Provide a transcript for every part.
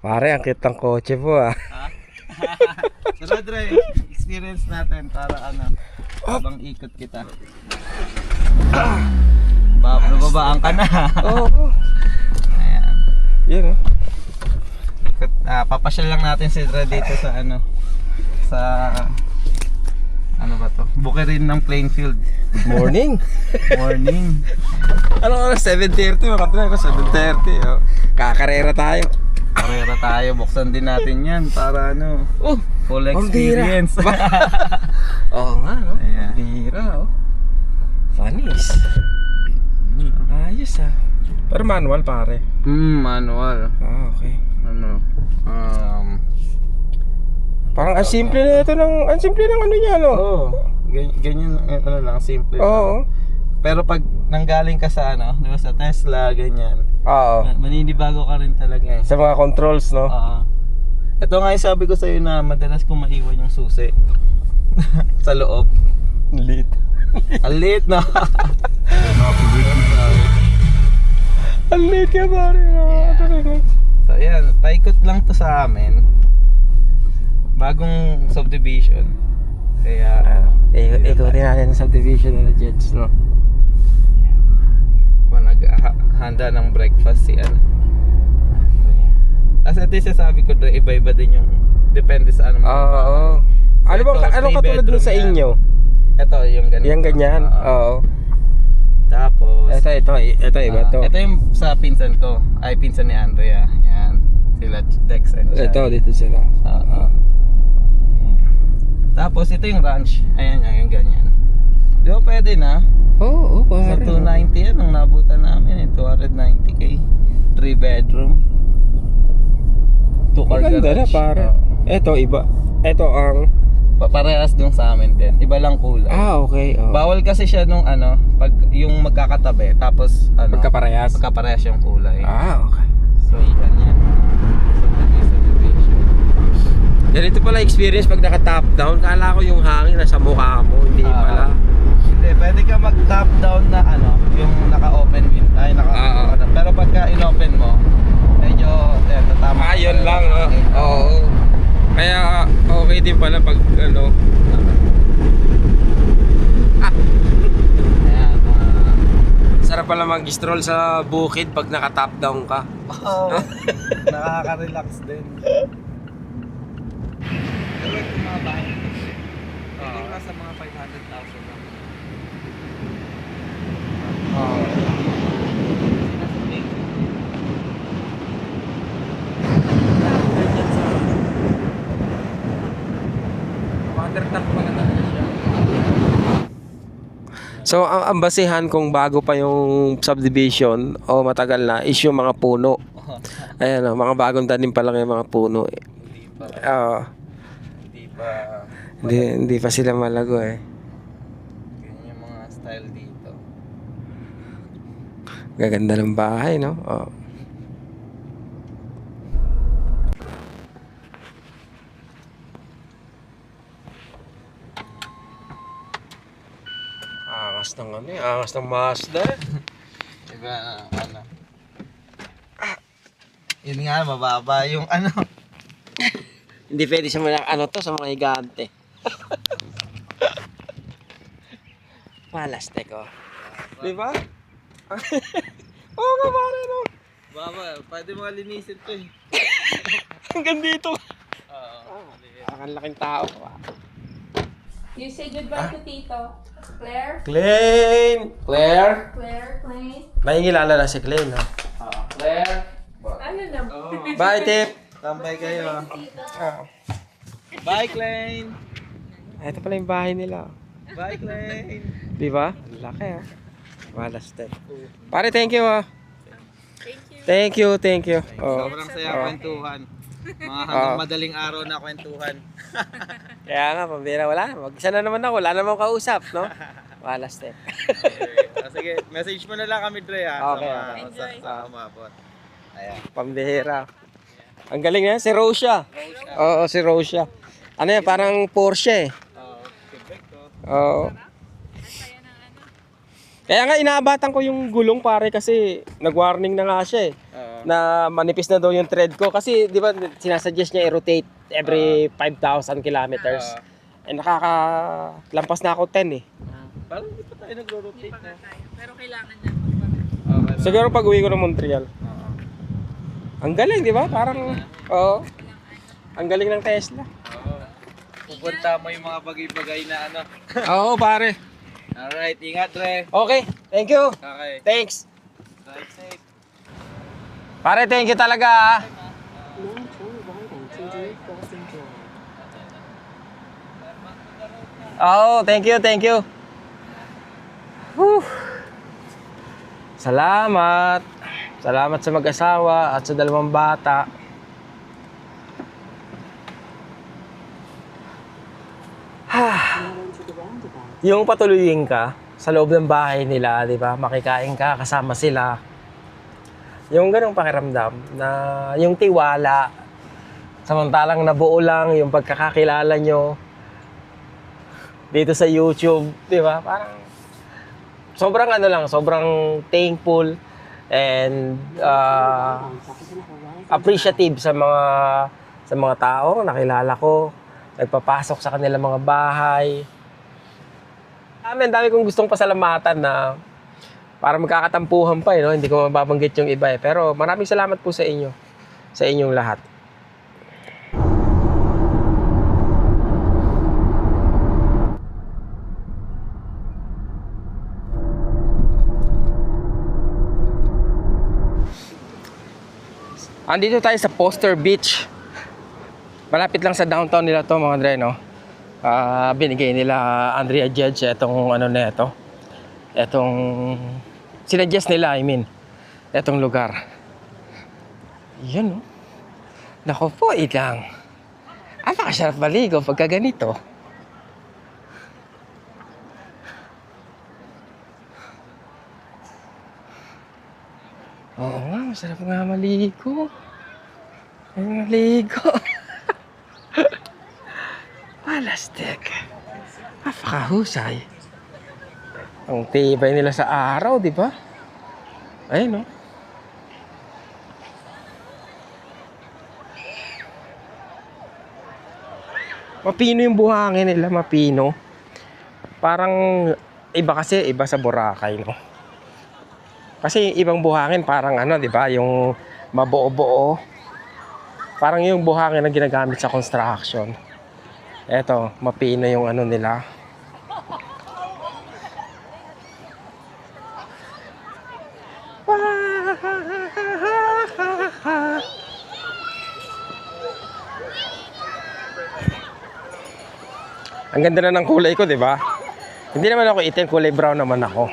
Pare, ang kitang kotse po ah. Ha? Tara, Dre. Experience natin para ano, habang ikot kita. Nababaan ka na. Oo. Ayan. Yun oh. Papasyal lang natin si Dre dito sa ano, sa ano ba to? Bukirin ng Plainfield. Good morning. Morning. Ano oras? 7:30 mga Dre. 7:30 oh. Kakarera tayo. Karera tayo, buksan din natin yan para ano, full ang bira. experience. Oo nga no. Ayan. Bira oh. Funnies. Ayos ah. Pero manual pare. Manual. Ah, okay. Ano? Parang ang simple na ito ng ano niya no. Oh, ganyan ano lang, simple. Oo. Pero pag nanggaling ka sa ano, di ba, sa Tesla, ganyan. Oo. Maninibago ka rin talaga eh. Sa mga controls no. Oo. Ito nga yung sabi ko sa'yo na madalas kong maiwan yung susi sa loob. Lit. Ang liit na. Ang lit ka pare. So yan, paikot lang to sa amin. Bagong subdivision. Kaya ikutin natin sa subdivision ng Jets no. Naghahanda ng breakfast si ano. As ito yung sabi ko, iba-iba din yung depende sa ano. Oo. Ano bang anong katulad dun sa inyo? Ito yung ganito. Yung ganyan. Oo. Tapos Ito iba to. ito yung sa pinsan ko. Ay, pinsan ni Andrea. Yan. Sila Dex and Chad. Ito dito sila. Oo. Tapos ito yung ranch. Ayan yung ganyan. Di ba pwede na? Oo, Sa pare. 290 yan ang nabutan namin. 290k. 3 bedroom. 2 car Maganda na garage. pare. Oo. Ito iba. Ito ang Parehas dun sa amin din. Iba lang kulay. okay. Oh. Bawal kasi siya nung ano, pag yung magkakatabi tapos ano, Magkaparehas. magkaparehas yung kulay. Okay. So yan yan. Subdivision. Ganito pala experience pag naka-top down. Kala ko yung hangin nasa mukha mo. Hindi pala. Hindi, pwede ka mag-top down na ano, yung naka-open wind. Ay, pero pagka in-open mo, medyo tatama. Yun lang. Oo. Kaya okay din pala pag ano. Ayan, Sarap pala mag-stroll sa bukid pag naka-top down ka. nakaka-relax din. Pero yung mga bahay, hindi ka sa mga 500,000 lang. So ang basehan kung bago pa yung subdivision o matagal na is yung mga puno. Ayan o, mga bagong tanim pa lang yung mga puno eh. Hindi pa sila malago eh. Ganyan yung mga style dito. Gaganda ng bahay no. Oh. Angas ng ano eh, angas ng Mazda. Diba, ano? Yun nga, mababa yung ano. Hindi pwede sa mga ano to, sa mga higante. Malastek oh. Di ba? Oo nga pare no. Baba, pwede mo linisin to eh. Hanggang dito. Oo. Ang laking tao. You say goodbye to Tito. Claire? Klein! Claire? Claire, Clay? May kilala na si Klein ha. Claire. Ano na? Bye tip! Tambay kayo. Ah. Bye, Klein. Ito pala yung bahay nila. Bye, Klein. Di ba? Ang laki ha. Malastek. Pare thank you ha. Thank you. Oh. Sobrang saya kwentuhan. Mga hanggang madaling araw na kwentuhan. Kaya nga, pambira wala. Mag-isa na naman ako. Wala namang kausap, no? Malastek. Sige, message mo na lang kami, Dre, ha? Okay. Sa umabot. Ayan. Pambihira. Ang galing na, si Rosia. Oo, si Rosia. Ano yan, parang Porsche. Quebec to. Oo. Kaya nga inaabatan ko yung gulong pare kasi nag-warning na nga siya eh. na manipis na daw yung thread ko. Kasi, di ba, sinasuggest niya i-rotate every 5,000 kilometers. Eh, nakakalampas na ako 10 eh. Parang hindi pa tayo nagro-rotate na. Pero kailangan niya. Okay. Siguro pag uwi ko ng Montreal. Ang galing, di ba? Parang, oo. Ang galing ng Tesla. Pupunta mo yung mga bagay-bagay na ano. Oo, pare. Alright, ingat Dre. Okay, thank you. Okay. Thanks. Drive safe. Pare, thank you talaga ah. Oo, thank you, thank you. Whew. Salamat. Salamat sa mag-asawa at sa dalawang bata. Yung patuloyin ka sa loob ng bahay nila, di ba? Makikain ka, kasama sila. Yung ganong pakiramdam na yung tiwala, samantalang nabuo lang yung pagkakakilala nyo dito sa YouTube, di ba? Parang sobrang ano lang, sobrang thankful and appreciative sa mga tao nakilala ko, nagpapasok sa kanilang mga bahay. Dami kong gustong pasalamatan na para magkakatampuhan pa no? Hindi ko mababanggit yung iba eh. Pero maraming salamat po sa inyo, sa inyong lahat. Andito tayo sa Foster Beach. Malapit lang sa downtown nila to mga Dre, no? Binigay nila Andrea Judge etong ano na ito. Etong sinuggest nila, etong lugar. Yan, no? Nako po, ilang. Napakasarap maligo pagka ganito. Oo nga, masarap nga maligo. Ay, maligo. Palastik. Napakahusay. Ang tibay nila sa araw, di ba? Ayun, no? Mapino yung buhangin nila, mapino. Parang iba kasi, iba sa Boracay, no? Kasi ibang buhangin parang ano, di ba? Yung mabuo-buo. Parang yung buhangin na ginagamit sa construction. Eto, mapino yung ano nila. Ang ganda na ng kulay ko, di ba? Hindi naman ako itim, kulay brown naman ako.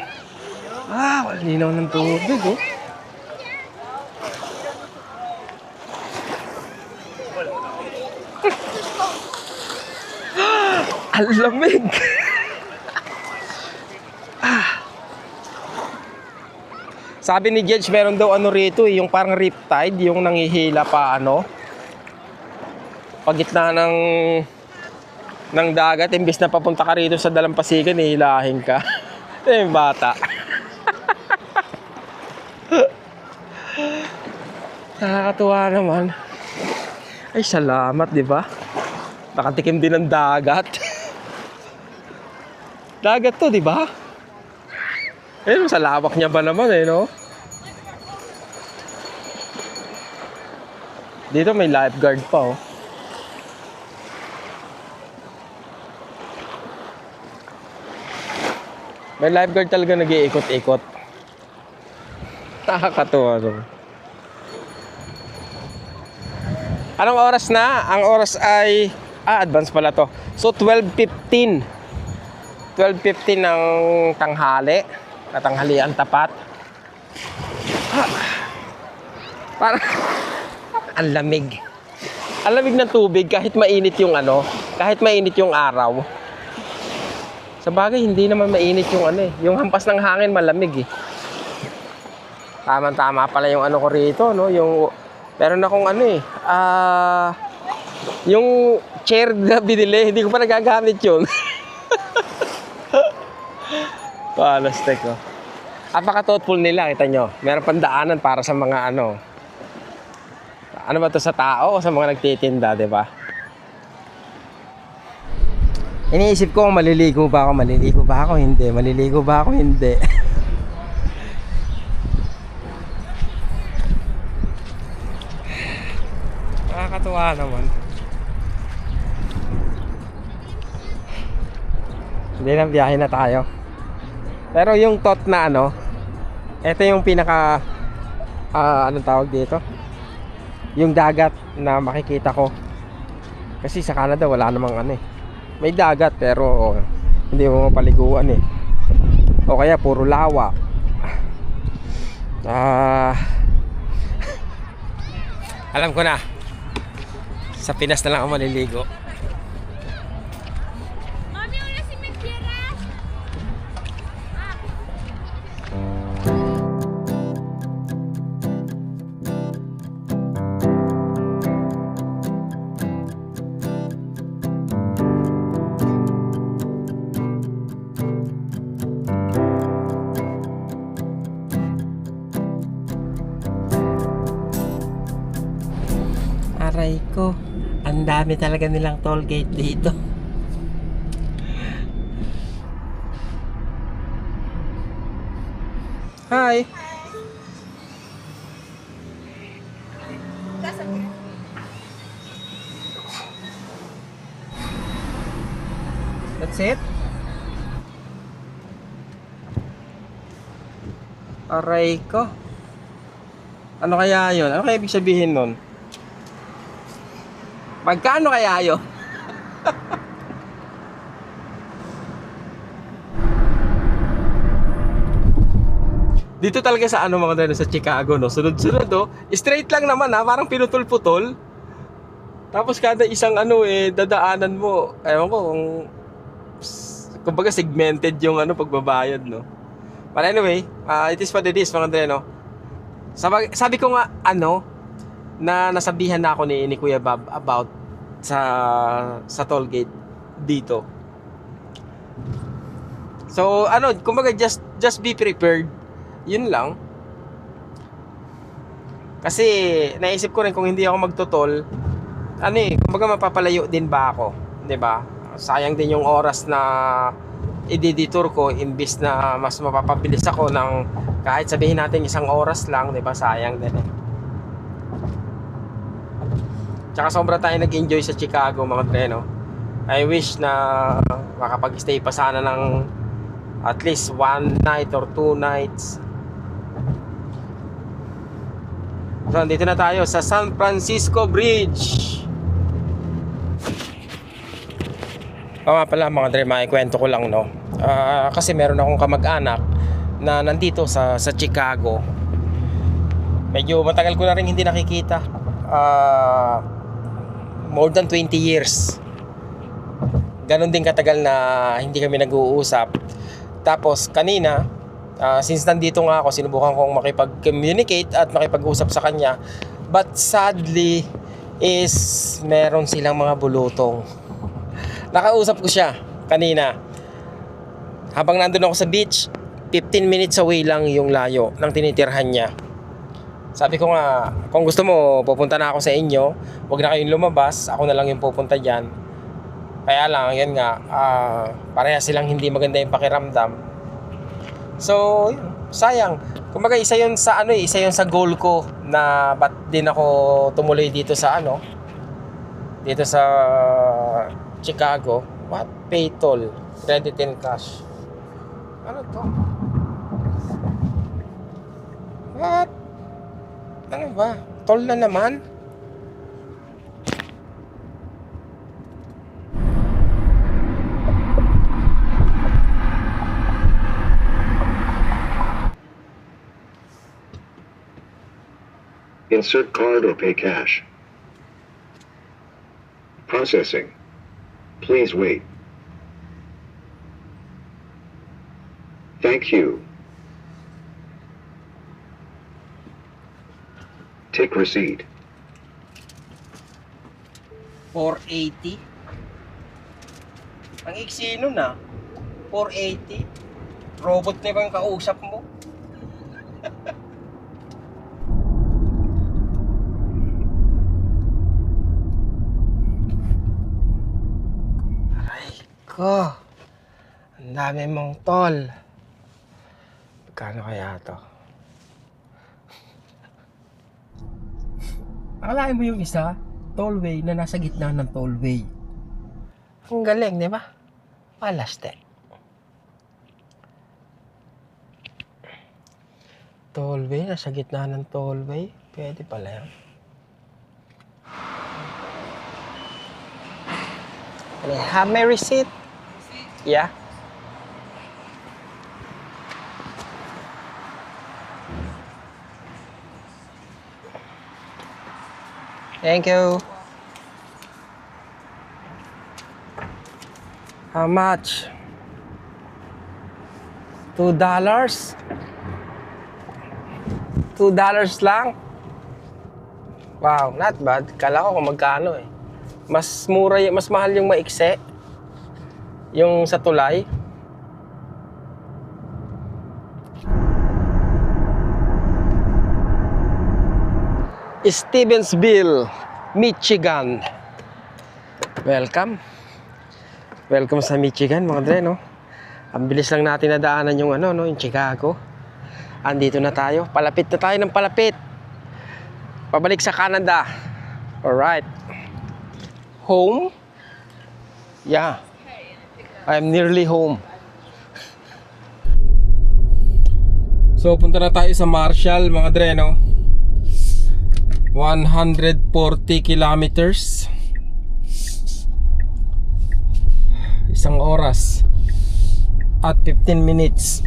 Linaw ng tubig, oh. Ang lamig. Sabi ni Judge, meron daw ano rito, yung parang riptide, yung nangihila pa ano. Pagitna ng dagat, imbis na papunta ka rito sa dalampasigan, hihilahin ka. Yung bata. Nakakatuwa naman. Ay, salamat, di ba? Nakatikim din ng dagat. Dagat to, di ba? Ayun, sa lawak niya ba naman eh, no? Dito may lifeguard pa, oh. May lifeguard talaga nag-iikot-ikot. Nakakatuwa naman. Anong oras na? Ang oras ay advance pala to. So 12:15. 12:15 ng tanghali. Katanghalian tapat. Parang ang lamig. Ang lamig ng tubig kahit mainit yung ano, kahit mainit yung araw. Sa bagay hindi naman mainit yung ano eh. Yung hampas ng hangin malamig eh. Tama-tama pala yung ano ko rito, no? Yung meron akong ano eh, yung chair na binili, hindi ko pa nagagamit yun. Palastek, oh. Apaka-thoughtful nila, kita nyo. Meron pang daanan para sa mga ano, Ano ba to, sa tao o sa mga nagtitinda, di ba? Iniisip ko, maliligo ba ako, hindi, maliligo ba ako, hindi. Nakakatuwa naman. Hindi na, biyahe na tayo. Pero yung thought na ano, ito yung pinaka anong tawag dito? Yung dagat na makikita ko. Kasi sa Canada wala namang ano eh. May dagat pero hindi mo mapaliguan eh. O kaya puro lawa. Alam ko na. Sa Pinas na lang ako maliligo. Aray ko, ang dami talaga nilang toll gate dito. Hi. That's it? Aray ko. Ano kaya yun? Ano kaya ibig sabihin nun? Magkano kaya yun? Dito talaga sa ano mga dito sa Chicago, no? Sunod-sunod, oh. Straight lang naman, ha? Parang pinutol-putol. Tapos kada isang ano eh, dadaanan mo. Ewan ko kung kumbaga segmented yung ano pagbabayad, no? But anyway, it is what it is, mga dre, no? Sabi ko nga, ano, na nasabihan na ako ni Kuya Bob about sa toll gate dito. So ano, kumbaga just be prepared. Yun lang. Kasi naisip ko rin kung hindi ako magtotol, ano eh, kumbaga mapapalayo din ba ako, 'di ba? Sayang din yung oras na i-detour ko imbis na mas mapapabilis ako ng kahit sabihin natin 1 oras lang, 'di ba? Sayang din eh. Tsaka sobra tayo nag-enjoy sa Chicago, mga treno. I wish na makapag-stay pa sana ng at least 1 night or 2 nights. So, dito na tayo sa San Francisco Bridge. O nga pala, mga dre, maikwento ko lang, no? Kasi meron akong kamag-anak na nandito sa Chicago. Medyo matagal ko na rin hindi nakikita. More than 20 years. Ganon din katagal na hindi kami nag-uusap. Tapos kanina, since nandito nga ako, sinubukan kong makipag-communicate at makipag-usap sa kanya. But sadly is meron silang mga bulutong. Nakausap ko siya kanina. Habang nandun ako sa beach, 15 minutes away lang yung layo ng tinitirhan niya. Sabi ko nga, kung gusto mo, pupunta na ako sa inyo. Huwag na kayong lumabas. Ako na lang yung pupunta dyan. Kaya lang, yan nga, pareha silang hindi maganda yung pakiramdam. So, yun, sayang. Kumbaga, isa yun sa ano, isa yun sa goal ko na ba't din ako tumuloy dito sa ano, dito sa Chicago. What? Pay toll, credit and cash. Ano to? What? Ano ba? Toll na naman? Insert card or pay cash. Processing. Please wait. Thank you. Take receipt. 480. Ang iksi nun 480. Robot na bang kausap mo? Ko. Ang dami mong tol. Magkano kaya to? Akalain mo yung isa, tollway na nasa gitna ng tollway. Ang galing, di ba? Palaste. Tollway, nasa gitna ng tollway. Pwede pala yan. Can I have my receipt? Yeah. Thank you. How much? $2? $2 lang? Wow, not bad. Kala ko kung magkano eh. Mas mura, mas mahal yung maikse. Yung sa tulay. Stevensville, Michigan. Welcome. Welcome sa Michigan, mga dre, no? Ang bilis lang natin nadaanan yung ano, no, yung Chicago. Andito na tayo. Palapit na tayo ng palapit. Pabalik sa Canada. Alright. Home? Yeah. I'm nearly home. So, punta na tayo sa Marshall, mga dre, no? 140 kilometers. Isang oras at 15 minutes.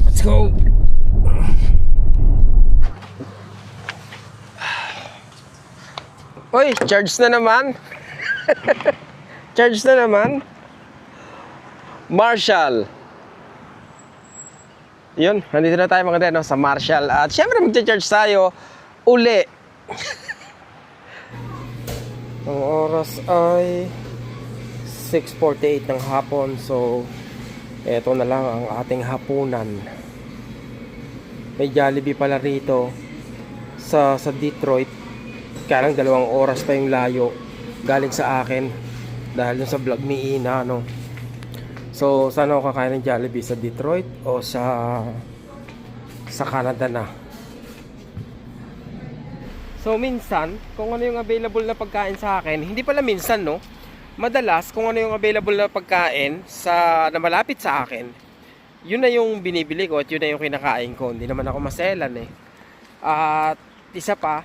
Let's go. Oy, charge na naman. Charge na naman. Marshall. Yun, nandito na tayo mga dre, no, sa Marshall. At syempre mag-charge tayo uli. Ang oras ay 6:48 ng hapon. So, eto na lang ang ating hapunan. May Jollibee pala rito sa Detroit. Kaya lang 2 oras pa yung layo galing sa akin dahil dun sa vlog ni Ina, no. So, saan ako kakain ng Jollibee? Sa Detroit o sa Canada na? So, minsan, kung ano yung available na pagkain sa akin, hindi pala minsan, no? Madalas, kung ano yung available na pagkain na malapit sa akin, yun na yung binibili ko at yun na yung kinakain ko. Hindi naman ako maselan, eh. At isa pa,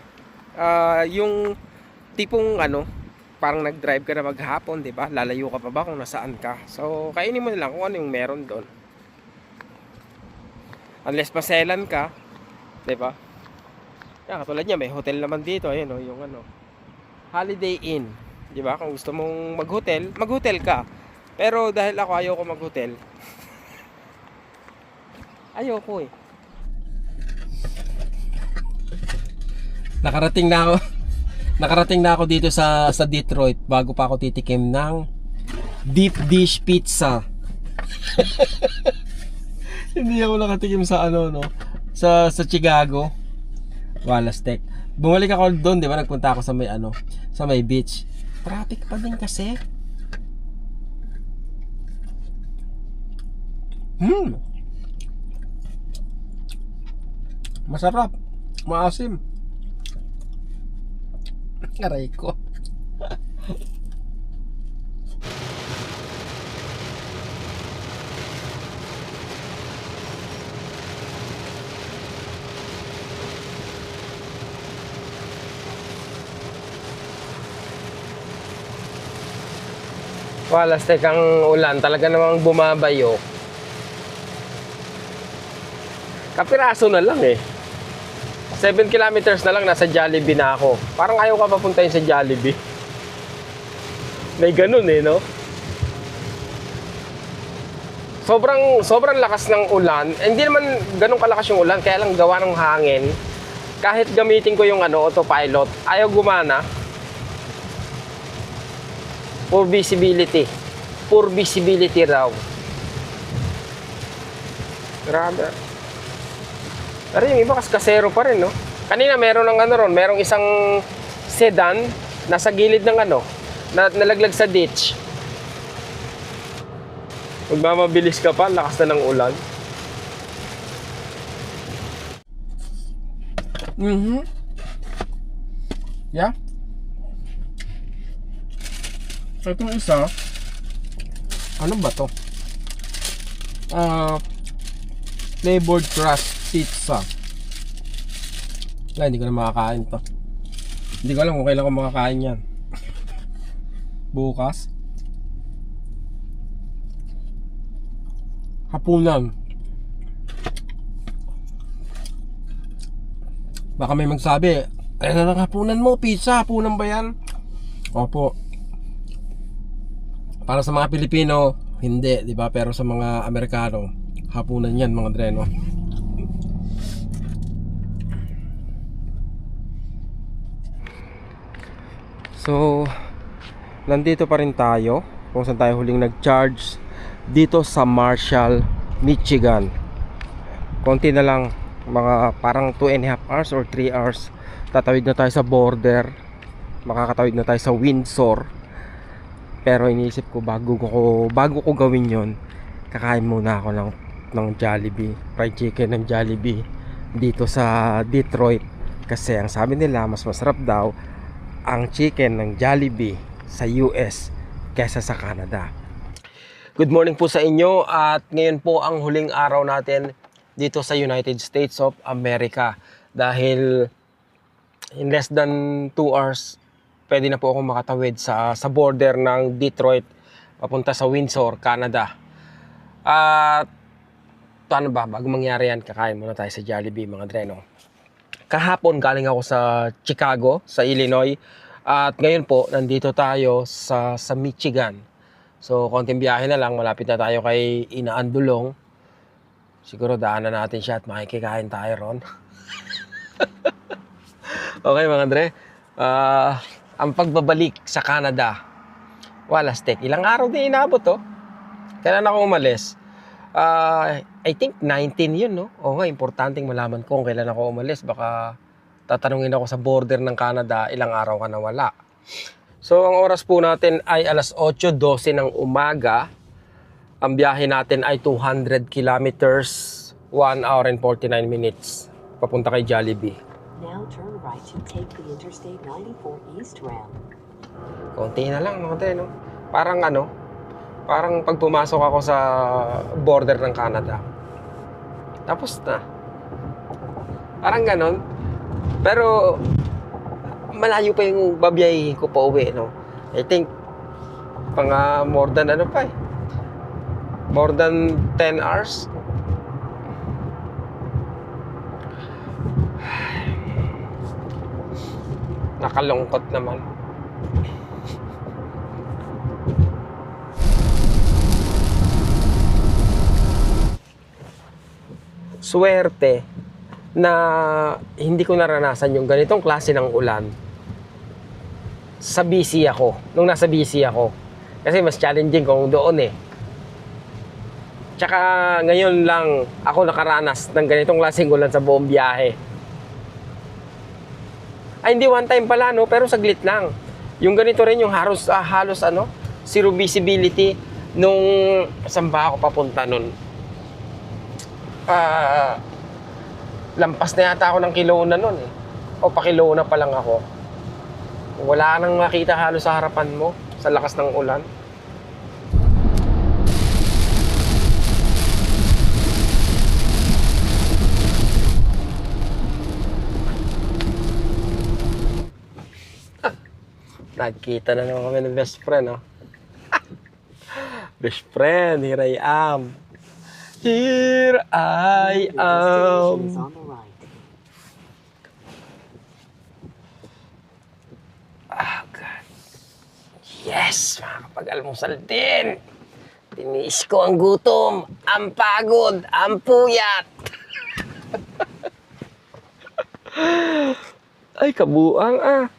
yung tipong parang nag-drive ka na maghapon, di ba? Lalayo ka pa ba kung nasaan ka? So, kainin mo na lang kung ano yung meron doon. Unless maselan ka, di ba? Yan, katulad niya, may hotel naman dito. Ayun, yung Holiday Inn. Di ba? Kung gusto mong mag-hotel ka. Pero dahil ako ayoko mag-hotel, ayoko eh. Nakarating na ako dito sa Detroit bago pa ako titikim ng deep dish pizza. Hindi ako nakatikim sa sa Chicago. Walastek. Bumalik ako doon, 'di ba? Nagpunta ako sa may beach. Traffic pa din kasi. Masarap. Maasim. Aray ko. Walastek ang ulan. Talaga namang bumabayo. Kapiraso na lang eh. 7 kilometers na lang, nasa Jollibee na ako. Parang ayaw ka papuntahin sa Jollibee. May ganun eh, no? Sobrang lakas ng ulan. Hindi naman ganun kalakas yung ulan, kaya lang gawa ng hangin. Kahit gamitin ko yung autopilot, ayaw gumana. Poor visibility. Poor visibility raw. Grabe. Pero yung iba kasero pa rin, no? Kanina meron merong isang sedan nasa gilid ng nalaglag sa ditch. Magmamabilis ka pa, lakas na ng ulan. Yeah. So, itong isa, ano ba to? Flavored crust pizza. Wala, hindi ko na makakain to. Hindi ko alam kung kailan ko makakain yan. Bukas. Hapunan. Baka may magsabi, ano na lang hapunan mo, pizza, hapunan ba yan? Opo. Para sa mga Pilipino, hindi, di ba? Pero sa mga Amerikano, hapunan yan, mga dreno. So, nandito pa rin tayo kung saan tayo huling nag-charge dito sa Marshall, Michigan. Konti na lang, mga parang 2.5 hours or 3 hours tatawid na tayo sa border, makakatawid na tayo sa Windsor. Pero iniisip ko bago ko gawin yon, kakain muna ako ng Jollibee, fried chicken ng Jollibee dito sa Detroit, kasi ang sabi nila mas masarap daw ang chicken ng Jollibee sa US kaysa sa Canada. Good morning po sa inyo, at ngayon po ang huling araw natin dito sa United States of America, dahil in less than 2 hours pwede na po akong makatawid sa border ng Detroit papunta sa Windsor, Canada. At paano ba, bago mangyari yan, kakain muna tayo sa Jollibee, mga dreno. Kahapon galing ako sa Chicago, sa Illinois, at ngayon po nandito tayo sa Michigan. So konting biyahe na lang, malapit na tayo kay Ina Andulong. Siguro daanan natin siya at makikikain tayo ron. Okay, mga Dre, ang pagbabalik sa Canada, walas tek, ilang araw din inabot, oh. Kailan ako umalis? I think 19 yun, no? O nga, importanteng malaman ko kung kailan ako umalis. Baka tatanungin ako sa border ng Canada, ilang araw ka na wala. So, ang oras po natin ay alas 8:12 ng umaga. Ang biyahe natin ay 200 kilometers, 1 hour and 49 minutes, papunta kay Jollibee. Now turn right to take the Interstate 94 East ramp. Konti na lang, mga Dre, no? Parang pag pumasok ako sa border ng Canada, tapos na. Parang ganon. Pero malayo pa yung babiyahin ko pa uwi, no? I think more than more than 10 hours. Nakalungkot naman. Swerte na hindi ko naranasan yung ganitong klase ng ulan sa BC ako, nung nasa BC ako. Kasi mas challenging kung doon eh. Tsaka ngayon lang ako nakaranas ng ganitong klaseng ulan sa buong biyahe. Ay, hindi one time pala, no? Pero saglit lang. Yung ganito rin, yung halos zero visibility nung saan ba ako papunta nun. Lampas na yata ako ng Kelowna nun eh. O pa Kelowna pa lang ako. Wala nang makita halos sa harapan mo sa lakas ng ulan. Nagkita na naman kami ng best friend, no? Best friend, here I am. Here I Your destination is am. on the right. Oh, God. Yes, makakapag-almusal din. Tiniis ko ang gutom, ang pagod, ang puyat. Ay, kabuang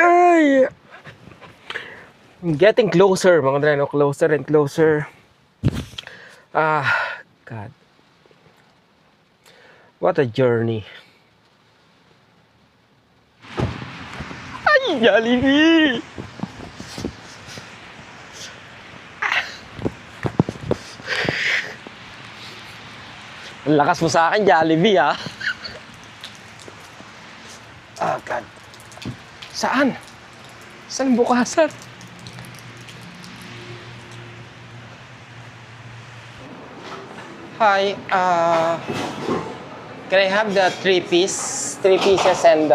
Ay! I'm getting closer, mga Dre, no? Closer and closer. God. What a journey. Ay, Jollibee! Ang lakas mo sa akin, Jollibee, ha? Oh, God. Saan? Saan bukasan? Hi, can I have the 3 pieces and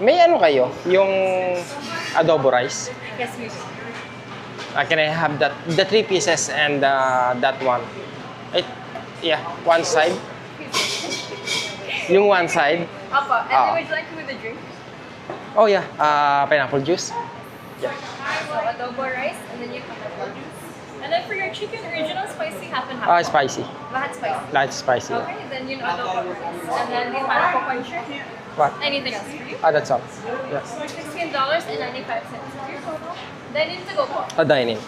may ano kayo? Yung adobo rice? Yes, we do. Can I have the 3 pieces and that one? Yeah, one side. Yung one side. Apa, and Ah. then would you like it with a drink? Oh yeah, pineapple juice. Yeah. So adobo rice, and then you have pineapple juice. And then for your chicken, original spicy, half and half. Spicy. Lahat spicy. Light spicy. Okay, then you know adobo rice. And then the pineapple puncher. What? Anything else for you? That's all. Yeah. $16.95 for your total. Then you need to go po. Dining.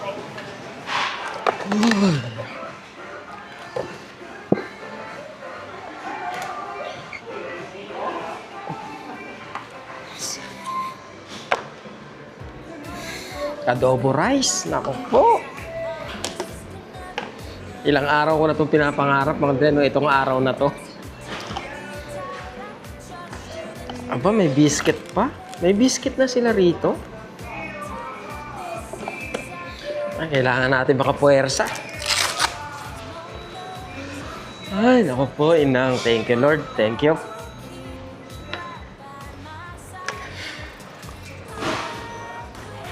Adobo rice. Nako po. Ilang araw ko na itong pinapangarap, mga dreno, itong araw na to. Aba, may biscuit pa. May biscuit na sila rito. Ay, kailangan natin makapuwersa. Ay, naku po, inang. Thank you, Lord. Thank you.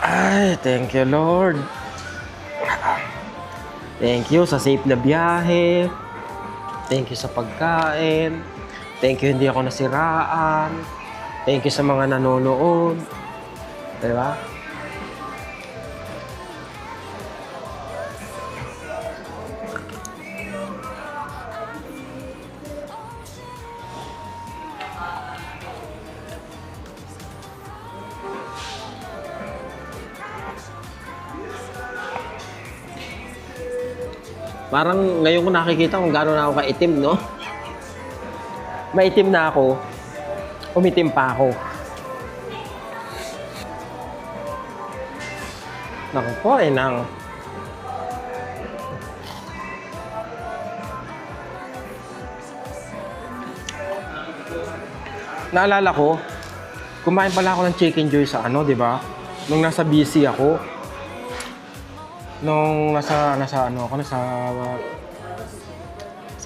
Ay, thank you, Lord. Thank you sa safe na biyahe. Thank you sa pagkain. Thank you, hindi ako nasiraan. Thank you sa mga nanonood. Diba? Parang ngayon ko nakikita kung gaano na ako kaitim, no? Maitim na ako. Umitim pa ako. Naku po, nang. Naalala ko, kumain pala ako ng chicken joy sa ano, di ba? Nung nasa BC ako. Nung nasa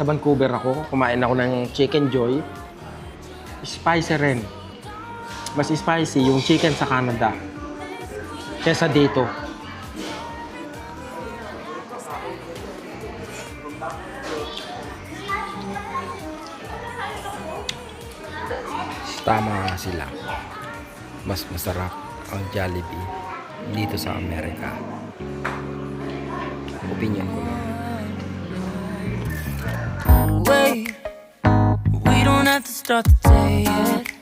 Vancouver ako, kumain ako ng chicken joy. Spicy rin. Mas spicy yung chicken sa Canada kesa dito. Tama nga sila. Mas masarap ang Jollibee dito sa Amerika. Opinion ko lang. Wait, we don't have to start the day yet.